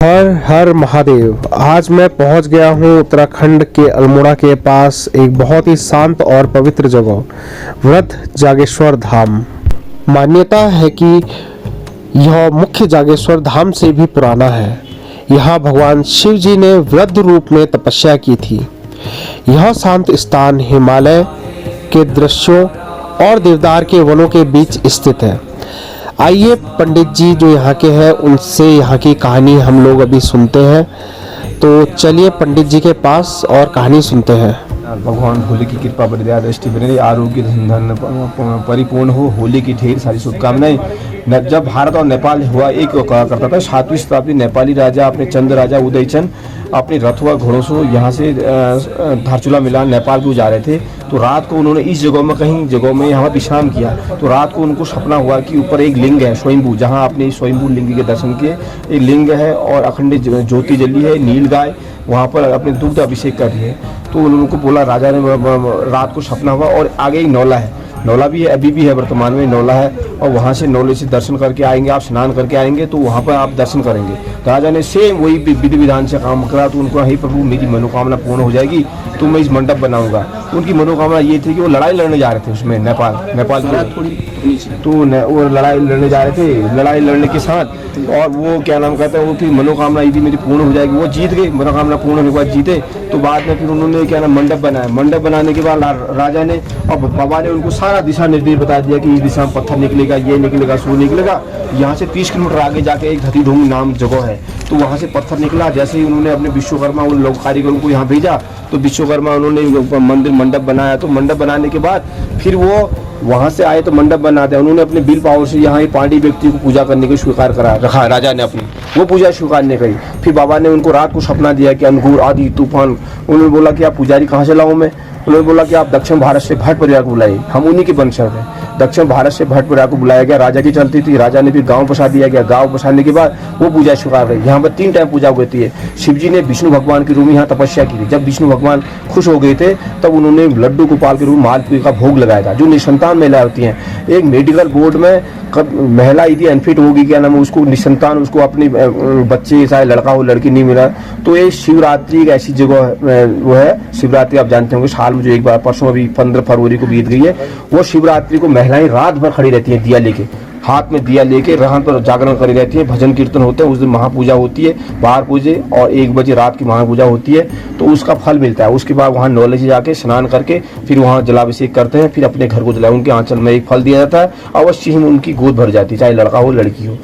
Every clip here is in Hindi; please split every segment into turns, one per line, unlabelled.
हर हर महादेव। आज मैं पहुंच गया हूं उत्तराखंड के अल्मोड़ा के पास एक बहुत ही शांत और पवित्र जगह वृद्ध जागेश्वर धाम। मान्यता है कि यह मुख्य जागेश्वर धाम से भी पुराना है। यहाँ भगवान शिव जी ने वृद्ध रूप में तपस्या की थी। यह शांत स्थान हिमालय के दृश्यों और देवदार के वनों के बीच स्थित है। आइए पंडित जी जो यहाँ के हैं उनसे यहाँ की कहानी हम लोग अभी सुनते हैं। तो चलिए पंडित जी के पास और कहानी सुनते हैं।
भगवान होली की कृपा बरदया दृष्टि बने, आरोग्य धन परिपूर्ण हो। होली की ढेर सारी शुभकामनाएं। जब भारत और नेपाल हुआ एक करता था, 7वीं शताब्दी नेपाली राजा अपने चंद राजा उदयचंद अपने रथ व घोड़ों से यहाँ से धारचूला मिलान नेपाल को जा रहे थे। तो रात को उन्होंने इस जगह में कहीं जगह में यहाँ विश्राम किया। तो रात को उनको सपना हुआ कि ऊपर एक लिंग है स्वयंभू, जहाँ आपने स्वयंभू लिंग के दर्शन किए। एक लिंग है और अखंड ज्योति जली है, नील गाय वहाँ पर अपने दुग्ध अभिषेक कर रही है। तो उनको बोला, राजा ने रात को सपना हुआ और आगे एक नौला है, नौला भी है, अभी भी है, वर्तमान में नौला है। और वहाँ से नौले से दर्शन करके आएंगे, आप स्नान करके आएंगे तो वहाँ पर आप दर्शन करेंगे। तो राजा ने सेम वही विधि विधान से काम करा। तो उनको, हे प्रभु मेरी मनोकामना पूर्ण हो जाएगी तो मैं इस मंडप बनाऊंगा। उनकी मनोकामना ये थी कि वो लड़ाई लड़ने जा रहे थे उसमें नेपाल तो वो लड़ाई लड़ने जा रहे थे। लड़ाई लड़ने के साथ और वो क्या नाम कहते हैं, वो फिर मनोकामना यदि मेरी पूर्ण हो जाएगी, वो जीत गए। मनोकामना पूर्ण होने के बाद जीते। तो बाद में फिर उन्होंने क्या नाम मंडप बनाया। मंडप बनाने के बाद राजा ने और बाबा ने उनको सारा दिशा निर्देश बता दिया कि इस दिशा में पत्थर निकलेगा, ये निकलेगा, सो निकलेगा। यहाँ से 30 किलोमीटर आगे जाके एक धतीढूंग नाम जगह है, तो वहाँ से पत्थर निकला। जैसे ही उन्होंने अपने विश्वकर्मा उन लोग कारीगरों को यहाँ भेजा तो विश्वकर्मा उन्होंने मंदिर मंडप बनाया। तो मंडप बनाने के बाद फिर वो वहाँ से आए तो मंडप बनाते हैं। उन्होंने अपने बिल पावर से यहाँ पांडी व्यक्ति को पूजा करने को स्वीकार करा रखा। राजा ने अपनी वो पूजा स्वीकार नहीं करी। फिर बाबा ने उनको रात को सपना दिया कि अंगूर आदि तूफान। उन्होंने बोला कि आप पुजारी कहाँ से लाऊं मैं? उन्होंने बोला कि आप दक्षिण भारत से भट्ट परिवार को बुलाइए, हम उन्हीं के वंशज हैं। दक्षिण भारत से भट्ट परिवार को बुलाया गया। राजा की चलती थी, राजा ने भी गांव बसा दिया गया। गांव बसाने के बाद वो पूजा स्वीकार रही। यहाँ पर 3 टाइम पूजा होती है। शिव जी ने विष्णु भगवान के रूप में यहाँ तपस्या की थी। जब विष्णु भगवान खुश हो गए थे तब उन्होंने लड्डू गोपाल के रूप में मालपुए का भोग लगाया था। जो निसंतान महिला होती हैं, एक मेडिकल बोर्ड में महिला यदि अनफिट होगी, क्या नाम है, उसको निसंतान, उसको अपनी बच्चे चाहे लड़का हो लड़की नहीं मिला, तो ये शिवरात्रि एक ऐसी जगह वो है। शिवरात्रि आप जानते होंगे साल में जो एक बार, परसों अभी 15 फरवरी को बीत गई है। वो शिवरात्रि को महिलाएं रात भर खड़ी रहती हैं, दिया लेके, हाथ में दिया लेके रात पर जागरण करी रहती है। भजन कीर्तन होते हैं। उस दिन महापूजा होती है, 12 पूजे और 1 बजे रात की महापूजा होती है। तो उसका फल मिलता है। उसके बाद वहाँ नौले से जाके स्नान करके फिर वहाँ जलाभिषेक करते हैं। फिर अपने घर को जलाए। उनके आंचल में एक फल दिया जाता है, अवश्य ही उनकी गोद भर जाती है, चाहे लड़का हो लड़की हो।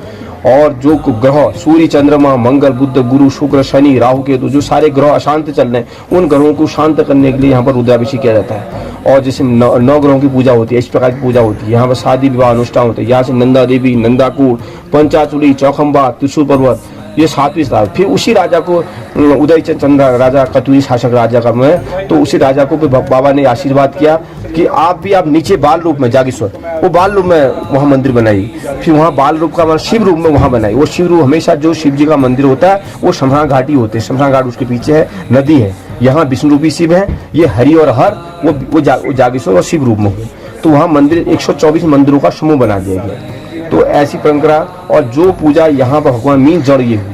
और जो ग्रह सूर्य, चंद्रमा, मंगल, बुध, गुरु, शुक्र, शनि, राहु, केतु, जो सारे ग्रह अशांत चल रहे हैं, उन ग्रहों को शांत करने के लिए यहाँ पर रुद्राभिषेक किया जाता है। और जैसे 9 ग्रहों की पूजा होती है, इस प्रकार की पूजा होती है। यहाँ पर शादी विवाह अनुष्ठान होते हैं। यहाँ से नंदा देवी, नंदाकूट, पंचाचूड़ी, चौखंबा, त्रिशूल पर्वत, ये 7वीं शताब्दी। फिर उसी राजा को उदयचंद चंद्र राजा कटुई शासक राजा का में, तो उसी राजा को बाबा ने आशीर्वाद किया कि आप नीचे बाल रूप में जागेश्वर, वो बाल रूप में वहाँ मंदिर बनाई। फिर वहाँ बाल रूप का शिव रूप में वहाँ बनाई। वो शिव रूप हमेशा जो शिव जी का मंदिर होता है वो शमशान घाटी होते हैं। शमशान घाट उसके पीछे है, नदी है। यहाँ विष्णु रूपी शिव है, ये हरि और हर वो जागेश्वर और शिव रूप में हुए। तो वहाँ मंदिर 124 मंदिरों का समूह बना दिया गया। तो ऐसी परंपरा। और जो पूजा यहाँ पर भगवान मीन जड़ ये हुई,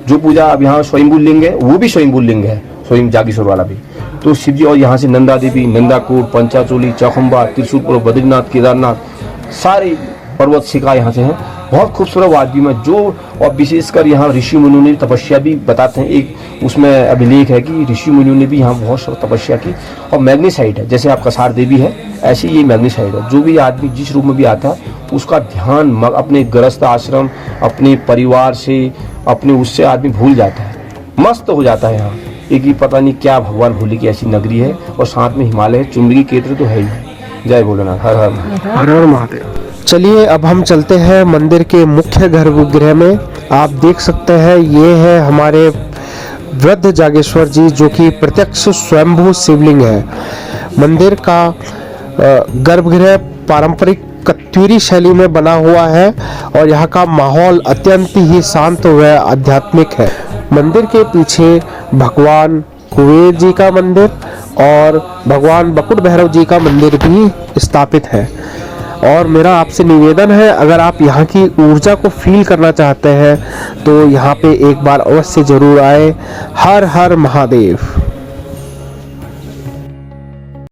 जो पूजा अब यहाँ स्वयंभू लिंग है, वो भी स्वयंभू लिंग है, स्वयं जागेश्वर वाला भी। तो शिव जी, और यहाँ से नंदा देवी, नंदाकूट, पंचाचूली, चौखंबा, त्रिशूल पर्वत, बद्रीनाथ, केदारनाथ, सारी पर्वत शिखा यहाँ से हैं। बहुत खूबसूरत वादी में जो, और विशेषकर यहाँ ऋषि मुनियों ने तपस्या भी बताते हैं। एक उसमें अभिलेख है कि ऋषि मुनियों ने भी यहाँ बहुत तपस्या की। और मैग्नीसाइट है, जैसे आप कसार देवी है, ऐसी ये मैग्नीसाइट है। जो भी आदमी जिस रूप में भी आता है उसका ध्यान अपने गृहस्थ आश्रम, अपने परिवार से, अपने उससे आदमी भूल जाता है, मस्त हो जाता है। यहाँ एक ही पता नहीं क्या भगवान भोले की ऐसी नगरी है। और साथ में हिमालय, चुंबकी क्षेत्र तो है ही। जय भोलेनाथ, हर हर महादेव।
चलिए अब हम चलते हैं मंदिर के मुख्य गर्भगृह में। आप देख सकते हैं ये है हमारे वृद्ध जागेश्वर जी, जो कि प्रत्यक्ष स्वयंभू शिवलिंग है। मंदिर का गर्भगृह पारंपरिक कत्यूरी शैली में बना हुआ है और यहाँ का माहौल अत्यंत ही शांत व आध्यात्मिक है। मंदिर के पीछे भगवान कुबेर जी का मंदिर और भगवान बकुट भैरव जी का मंदिर भी स्थापित है। और मेरा आपसे निवेदन है, अगर आप यहाँ की ऊर्जा को फील करना चाहते हैं तो यहाँ पे एक बार अवश्य ज़रूर आए। हर हर महादेव।